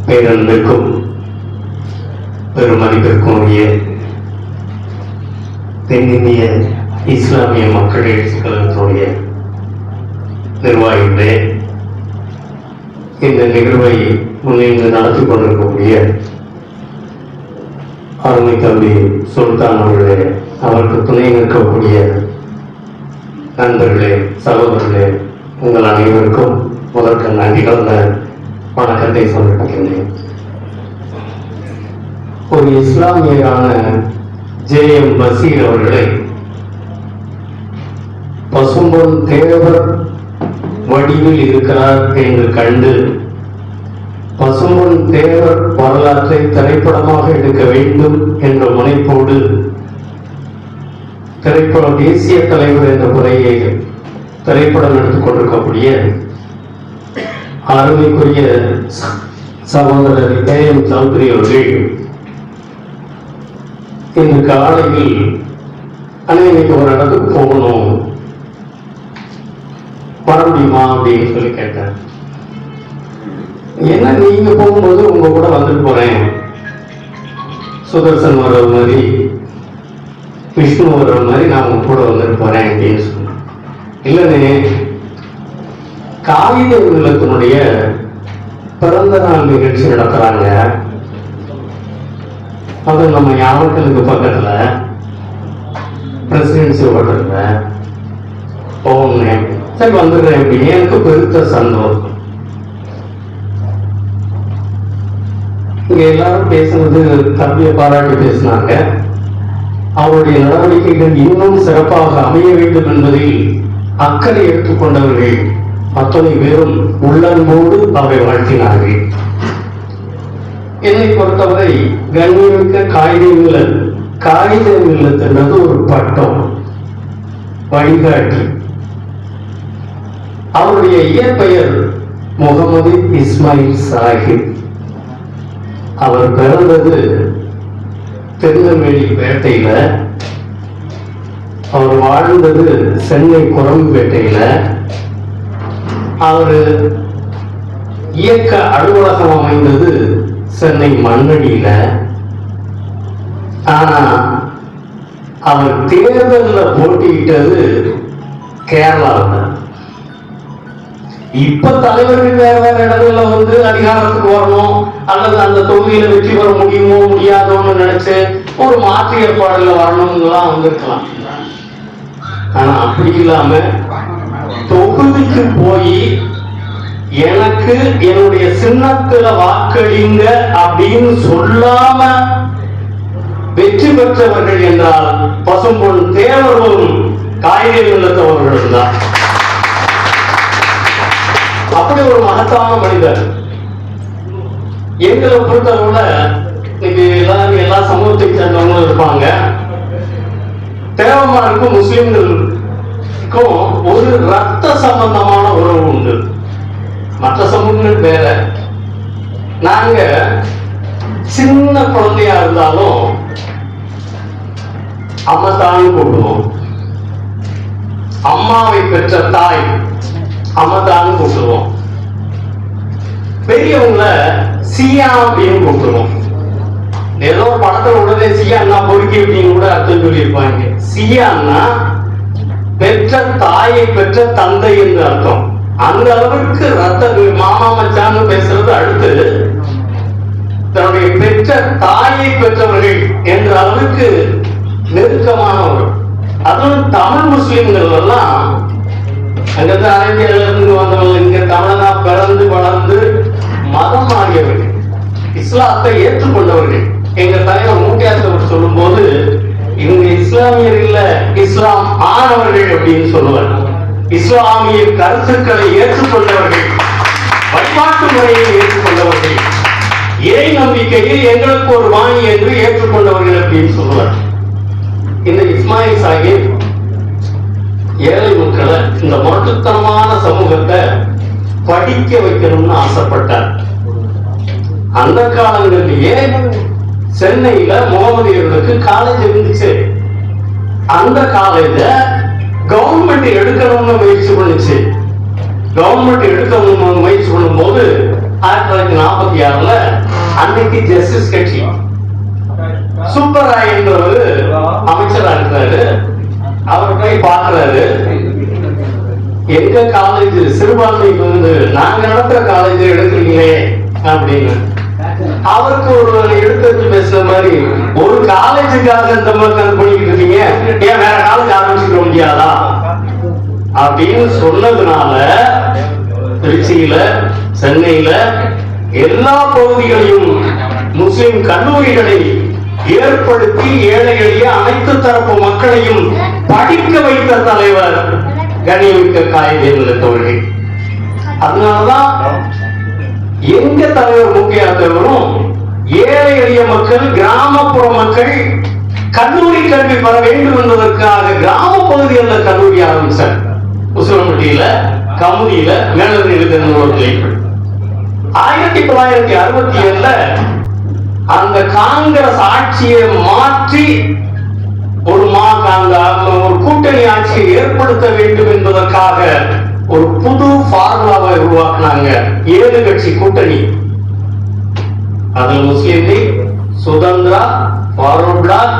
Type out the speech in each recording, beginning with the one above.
பேரன்பிற்கும் பெருமதிப்பிற்கும் உரிய தென்னிந்திய இஸ்லாமிய மக்கள் எழுச்சி கழகத்தினுடைய நிர்வாகிகளே, இந்த நிகழ்வை முன்னின்று நடத்தி கொண்டிருக்கக்கூடிய அருமை தம்பி சுல்தான் அவர்களே, அவருக்கு துணை நிற்கக்கூடிய நண்பர்களே, சகோதரர்களே, உங்கள் அனைவருக்கும் முதற்க நன்றி கலந்த வணக்கத்தை சொல்லியிருக்கின்றேன். ஒரு இஸ்லாமியரான JM பசீர் அவர்களை பசும்பொன் தேவர் வடிவில் இருக்கிறார் என்று கண்டு பசும்பொன் தேவர் வரலாற்றை திரைப்படமாக எடுக்க வேண்டும் என்ற முனைப்போடு திரைப்பட தேசிய தலைவர் என்ற முறையை திரைப்படம் எடுத்துக் கொண்டிருக்கக்கூடிய அருமைக்குரிய சகோதரர் KM சௌத்ரி அவர்கள் இந்த காலையில் அன்னைக்கு ஒரு இடத்துக்கு போகணும், வர முடியுமா அப்படின்னு சொல்லி கேட்டேன். என்ன நீங்க போகும்போது உங்க கூட வந்துட்டு போறேன், சுதர்சன் வர்ற மாதிரி விஷ்ணு வர்ற மாதிரி நான் உங்க கூட வந்துட்டு போறேன் அப்படின்னு சொன்னேன். இல்லைன்னே, காகித இல்லத்தினுடைய பிறந்த நாள் நிகழ்ச்சி நடத்துறாங்க, அது நம்ம யாவர்களுக்கு பக்கத்துல பிரசிடென்சி ஹோட்டல்ல போகணும். சரி வந்துடுறேன் அப்படின்னு எனக்கு பெருத்த சந்தோஷம். இங்க எல்லாரும் பேசுனது தம்பியை பாராட்டி பேசினாங்க. அவருடைய நடவடிக்கைகள் இன்னும் சிறப்பாக அமைய வேண்டும் என்பதில் அக்கறை எடுத்துக்கொண்டவர்கள் அத்தனை பேரும் உள்ளன்போடு அவரை வாழ்த்தினார்கள். என்னை பொறுத்தவரை கண்ணியமிக்க காகித மில்லத் என்றது ஒரு பட்டம், வழிகாட்டி. அவருடைய இயற்பெயர் முகமது இஸ்மாயில் சாஹிப். அவர் பிறந்தது திருநெல்வேலி பேட்டையில, அவர் வாழ்ந்தது சென்னை குரம்பேட்டையில. அவர் இயக்க அலுவலகம் அமைந்தது சென்னை மண்ணடியில. ஆனா அவர் தேர்தலில் போட்டியிட்டது கேரளாவில். இப்ப தலைவர்கள் வேற வேற இடங்கள்ல வந்து அதிகாரத்துக்கு வரணும் அல்லது அந்த தொகுதியில வெற்றி பெற முடியுமோ முடியாதோன்னு நினைச்சு ஒரு மாற்று ஏற்பாடுல வரணும்லாம் வந்திருக்கலாம். ஆனா அப்படி இல்லாம தொகுதிக்கு போய் எனக்கு என்னுடைய சின்னத்துல வாக்களிங்க அப்படின்னு சொல்லாம வெற்றி பெற்றவர்கள் என்றால் பசும்பொன் தேவரும் காகித இல்லத்தவர்களும் தான். அப்படி ஒரு மகத்தான மனிதர். எங்களை பொறுத்தவரை இன்னைக்கு எல்லா சமூகத்தை சேர்ந்தவங்களும் இருப்பாங்க. தேவமாருக்கும் முஸ்லிம்களுக்கும் ஒரு ரத்த சம்பந்தமான உறவு உண்டு. மற்ற சமூகங்கள் வேற. நாங்க சின்ன குழந்தையா இருந்தாலும் அம்மத்தான்னு கூப்பிடுவோம். அம்மாவை பெற்ற தாய் அம்மத்தான்னு கூப்பிடுவோம். பெரியவங்கள சியா அப்படின்னு கூப்பிடுவோம். ஏதோ படத்துல உடனே சியான்னா பொறுக்கி அப்படின்னு கூட அர்த்தம் சொல்லியிருப்பாங்க. சியான்னா பெற்ற தாயை பெற்ற தந்தை என்று அர்த்தம். அந்த அளவுக்கு ரத்த மாமா மச்சான்னு பேசுறது அடுத்து தன்னுடைய பெற்ற தாயை பெற்றவர்கள் என்ற அளவுக்கு நெருக்கமானவர்கள். அதுவும் தமிழ் முஸ்லிம்கள் எல்லாம் அங்கிருந்து அரேபியால இருந்து வந்தவர்கள், இங்க தமிழனா பிறந்து வளர்ந்து மதம் மாறியவர்கள், இஸ்லாத்தை ஏற்றுக்கொண்டவர்கள். எங்க தலைவர் மூட்டியாசவர் சொல்லும் போது இவங்க இஸ்லாமியர் இல்ல, இஸ்லாம் ஆனவர்கள் அப்படின்னு சொல்லுவார். இஸ்லாமிய கருத்துக்களை ஏற்றுக்கொண்டவர்கள், வழிபாட்டு முறையை ஏற்றுக்கொண்டவர்கள், இறை நம்பிக்கையில் எங்களுக்கு ஒரு வாணி என்று ஏற்றுக்கொண்டவர்கள் அப்படின்னு சொல்லுவார். இந்த இஸ்மாயில் சாஹிப் ஏழை மக்களை, இந்த மட்டுத்தனமான சமூகத்தை படிக்க வைக்கணும்னு ஆசைப்பட்டார். அந்த காலங்களிலேயே சென்னையில முகமதியர்களுக்கு காலேஜ் இருந்துச்சு. அந்த காலேஜ கவர்மெண்ட் எடுக்கணும்னு முயற்சி பண்ணுச்சு. கவர்மெண்ட் எடுக்கணும்னு முயற்சி பண்ணும்போது 1946 அன்னைக்கு ஜஸ்டிஸ் கட்சி சுப்பராய் என்றவர் அமைச்சரா இருக்கிறாரு. அவர் போய் பார்க்கிறாரு, எங்க காலேஜ் சிறுபான்மைக்கு வந்து நாங்க நடத்துற காலேஜ் எடுக்கிறீங்களே அப்படின்னு. அவருக்கு ஒரு எடுத்து பேசுற மாதிரி, ஒரு காலேஜுக்காக இந்த மாதிரி பண்ணிக்கிட்டு இருக்கீங்க, ஏன் வேற காலேஜ் ஆரம்பிச்சுக்க முடியாதா அப்படின்னு சொன்னதுனால திருச்சியில சென்னையில எல்லா பகுதிகளையும் முஸ்லிம் கல்லூரிகளை ஏற்படுத்தி ஏழை எளிய அனைத்து தரப்பு மக்களையும் படிக்க வைத்த தலைவர் கண்ணியமிக்க காயிதே தோழர்கள். அதனாலதான் எங்க தலைவர் முக்கிய தலைவரும் ஏழை எளிய மக்கள் கிராமப்புற மக்கள் கல்லூரி கல்வி பெற வேண்டும் என்பதற்காக கிராம பகுதிகளில் கல்லூரி ஆரம்பிச்சார். உசிலம்பட்டியில, கமுதியில, மேலூரில் 1967 அந்த காங்கிரஸ் ஆட்சியை மாற்றி ஒரு ஒரு கூட்டணி ஆட்சியை ஏற்படுத்த வேண்டும் என்பதற்காக ஒரு புது பார்முலாவை உருவாக்குனாங்க. 7 கட்சி கூட்டணி. அதில் முஸ்லிம் லீக், சுதந்திரா, ஃபார்வர்ட் பிளாக்,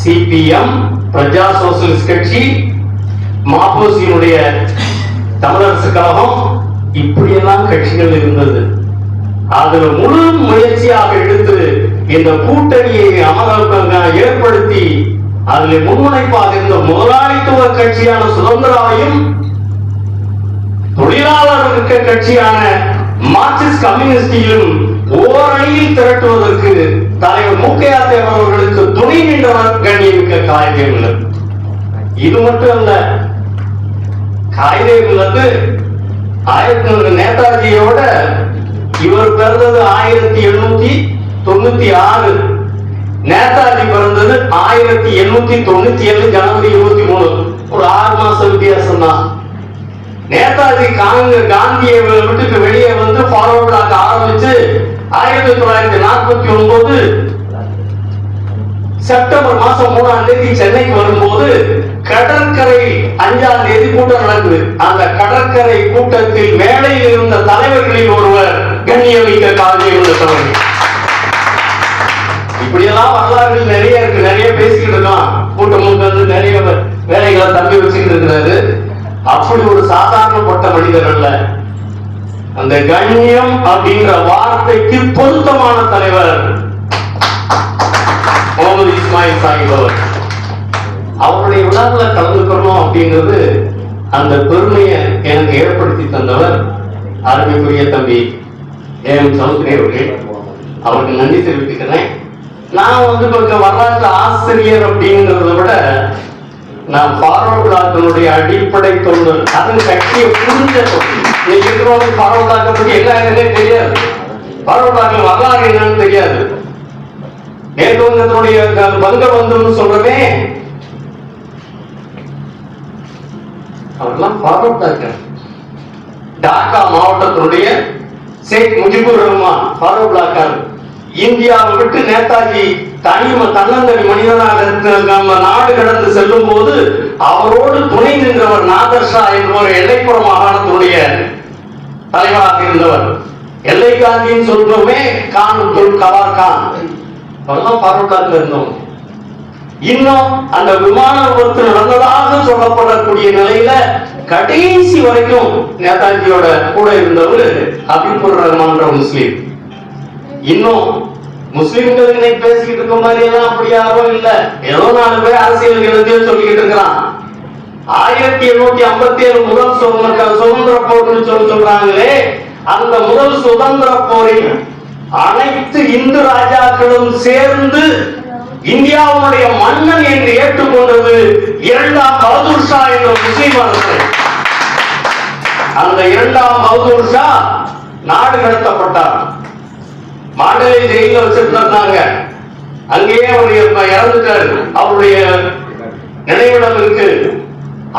சிபிஎம், பிரஜா சோசியலிஸ்ட் கட்சி, மாப்போசியினுடைய தமிழரசு கழகம், இப்படியெல்லாம் கட்சிகள் இருந்தது. அதுல முழு முயற்சியாக எடுத்து இந்த கூட்டணியை ஏற்படுத்தி அதில் முன்முனைப்பாக இருந்த முதலாளித்துவ கட்சியான சுதந்திராவையும் தொழிலாளர் கட்சியான மார்க்சிஸ்ட் கம்யூனிஸ்டையும் ஓரணியில் திரட்டுவதற்கு தலைவர் முக்கையா தேவர் அவர்களுக்கு துணை நின்றவர் கண்ணியமிக்க காயிதே மில்லத். இது மட்டும் அல்ல, காயிதே மில்லத் நேதாஜியோட இவர் பிறந்தது 1896, நேதாஜி பிறந்தது 1897 ஜனவரி 23. ஒரு 6 மாசம் வித்தியாசம் தான். நேதாஜி காந்தியை விட்டுட்டு வெளியே வந்து ஃபார்வர்ட் பிளாக் ஆரம்பிச்சு 1949 செப்டம்பர் மாசம் 3ஆம் தேதி சென்னைக்கு வரும்போது கடற்கரை 5ஆம் தேதி கூட்டம் நடக்குது. அந்த கடற்கரை கூட்டத்தில் மேடையில் இருந்த தலைவர்களில் ஒருவர் கண்ணியமிக்க காயிதே மில்லத் அவர்கள். இப்படியெல்லாம் வரலாறுகள் நிறைய இருக்கு, நிறைய பேசிக்கிட்டு இருக்கான். கூட்டம் வந்து நிறைய வேலைகளை தம்பி வச்சுக்கிட்டு இருக்கிறாரு. அப்படி ஒரு சாதாரணப்பட்ட மனிதர் அல்ல. அந்த கண்ணியம் அப்படிங்கிற வார்த்தைக்கு பொருத்தமான தலைவர் முகமது இஸ்மாயில் சாஹிப் அவர். அவருடைய விழாவில் கலந்துக்கணும் அப்படிங்கிறது அந்த பெருமையை எனக்கு ஏற்படுத்தி தந்தவர் அருமைக்குரிய தம்பி ஏஎம் சௌத்ரி அவர்கள். அவருக்கு நன்றி தெரிவித்துக்கிறேன். நான் வந்து கொஞ்சம் வரலாற்று ஆசிரியர் அப்படிங்கிறத விட நான் ஃபார்வர்ட் பிளாக்கினுடைய அடிப்படை தொண்டர். அதன் கட்சியை புரிஞ்ச இருக்கிறவங்க ஃபார்வர்ட் பிளாக்கை பற்றி என்ன என்னன்னே தெரியாது, ஃபார்வர்ட் பிளாக்கில் வரலாறு என்னன்னு தெரியாது. நேற்றுடைய பங்க வந்து சொல்றதே அவரெல்லாம் ஃபார்வர்ட் பிளாக். டாக்கா மாவட்டத்தினுடைய ஷேக் முஜிபுர் ரஹ்மான் ஃபார்வர்ட் பிளாக்கர். இந்தியாவை விட்டு நேதாஜி தன்னந்தனி மனிதனாக நாடு கடந்து செல்லும் போது அவரோடு துணை நின்றவர் நாதர் ஷா என்பவர் எல்லைப்புற மாகாணத்தினுடைய தலைவராக இருந்தவர். எல்லை காந்தின்னு சொல்றோமே கான் கவார் கான், அவெல்லாம் ஃபார்வர்ட் பிளாக்ல இருந்தவங்க. இன்னும் அந்த விமான விபத்து நடந்ததாக சொல்லப்படக்கூடிய நிலையில கடைசி வரைக்கும் நேதாஜியோட கூட இருந்தவர் ஹபீபுர் ரஹ்மான் முஸ்லீம். இன்னும் முஸ்லிம்கள் இன்னைக்கு பேசிக்கிட்டு இருக்க மாதிரி எல்லாம் அப்படி யாரும் இல்ல. ஏதோ 4 பேர் அரசியல் எழுதியும் சொல்லிக்கிட்டு இருக்கிறான். 1757 முதல் சுதந்திர போர்னு சொல்றாங்களே, அந்த முதல் சுதந்திர போரில் அனைத்து இந்து ராஜாக்களும் சேர்ந்து இந்தியாவுடைய மன்னன் என்று ஏற்றுக்கொண்டது 2ஆம் பகதூர் ஷா என்ற முஸ்லிம் அரசு. அந்த 2ஆம் பகதூர் ஷா நாடு கடத்தப்பட்டார். மாண்டலே ஜெயில வச்சிருந்தாங்க. அங்கேயே அவர் இறந்துட்டார். அவருடைய நினைவிடம் இருக்கு.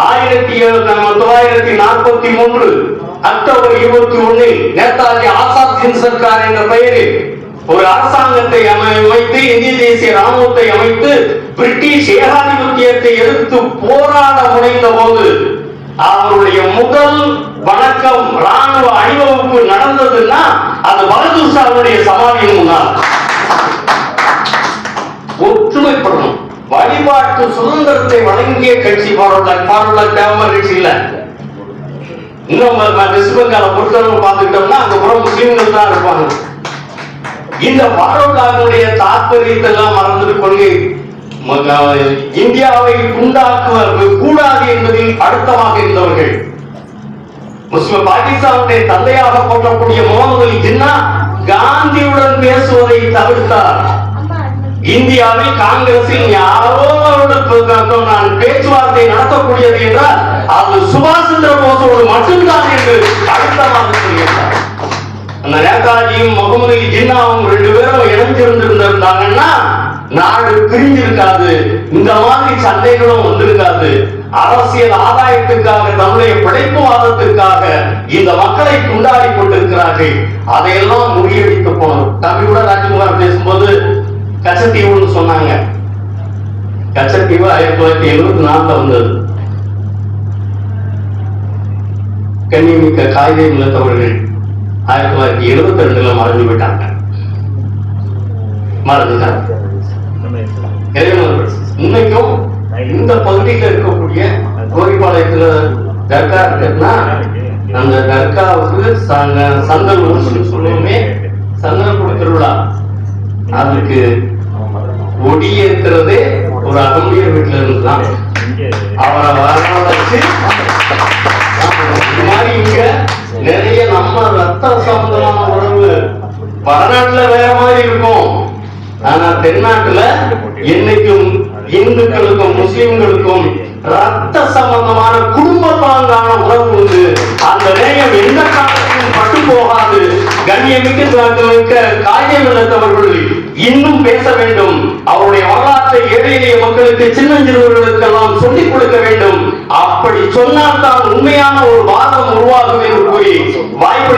1943 அக்டோபர் 21 நேதாஜி ஆசாத் ஹிந்த் சர்க்கார் என்ற பெயரில் ஒரு அரசாங்கத்தை அமைத்து இந்திய தேசிய ராணுவத்தை அமைத்து பிரிட்டிஷ் ஏகாதிபத்தியத்தை எதிர்த்து போராட முனைந்த போது அவருடைய முதல் வணக்கம் ராணுவ அணிவகுப்பு நடந்ததுன்னா அது பகதூர் ஷாவுடைய சமாதியின் முன்னால். ஒற்றுமைப்படணும். வழிபாட்டு சுதந்திரத்தை வழங்கிய கட்சி ஃபார்வர்ட் டெவலப்மென்ட் கட்சி இல்ல. இன்னும் வெஸ்ட் பெங்கால பொறுத்தவரை பார்த்துக்கிட்டோம்னா அங்க புறம் முஸ்லீம்கள் தான் இருப்பாங்க. இந்த ஃபார்வர்ட் தாற்பயத்தை எல்லாம் மறந்துட்டு கொள்கை இந்தியாவை உண்டாக்குவது கூடாது என்பதில் அழுத்தமாக இருந்தவர்கள். முஸ்லிம் பாகிஸ்தானுடைய தந்தையாக போற்றக்கூடிய முகமது அலி ஜின்னா காந்தியுடன் பேசுவதை தவிர்த்தார். இந்தியாவில் காங்கிரஸில் யாரோடு நான் பேச்சுவார்த்தை நடத்தக்கூடியது என்றால் அது சுபாஷ் சந்திர போஸோடு மட்டும்தான் என்று அழுத்தமாக சொல்கிறார். அந்த நேதாஜியும் முகமது அலி ஜின்னாவும் 2 பேரும் இணைஞ்சிருந்திருந்தாங்கன்னா நாடு பிரிஞ்சிருக்காது, இந்த மாதிரி சண்டைகளும் வந்திருக்காது. அரசியல் ஆதாயத்துக்காக தன்னுடைய பிழைப்புவாதத்திற்காக இந்த மக்களை கொண்டாடி கொண்டிருக்கிறார்கள். அதையெல்லாம் முறியடித்து போனோம். தமிழோட ராஜ்குமார் பேசும்போது கச்சத்தீவுன்னு சொன்னாங்க. கச்சத்தீவு 1974 வந்தது. கண்ணியமிக்க காய்கறி நிலத்தவர்கள் 1972 மறைஞ்சு விட்டாங்க. மறந்துட்டாங்க. இன்னைக்கும் இந்த பகுதியில் இருக்கக்கூடிய கோரிப்பாளையத்துல தர்கா இருக்குன்னா அந்த தர்காவுக்கு சந்தல் சொல்லுவோமே, சந்தன திருவிழா, அதுக்கு ஒடியேற்கிறதே ஒரு அகம்பியர் வீட்டுல இருந்துதான். அவரை வரவழைச்சு மாதிரி இங்க நிறைய நம்ம ரத்த சம்பந்தமான உறவு வடநாட்டுல வேற மாதிரி இருக்கும். ஆனா தென்னாட்டுல என்னைக்கும் இந்துக்களுக்கும் முஸ்லிம்களுக்கும் ரத்த சம்பந்தமான குடும்ப பாங்கான உறவு உண்டு. அந்த நேயம் எந்த காலத்திலும் பட்டு போகாது. கண்ணியமிக்க காய்கறி நிலத்தவர்கள் இன்னும் பேச வேண்டும். அவருடைய வரலாற்றை ஏழை எளிய மக்களுக்கு, சின்னஞ்சிறுவர்களுக்கெல்லாம் சொல்லிக் கொடுக்க வேண்டும். அப்படி சொன்னால் தான் உண்மையான ஒரு வாதம் உருவாகும் என்று கூறி வாய்ப்பு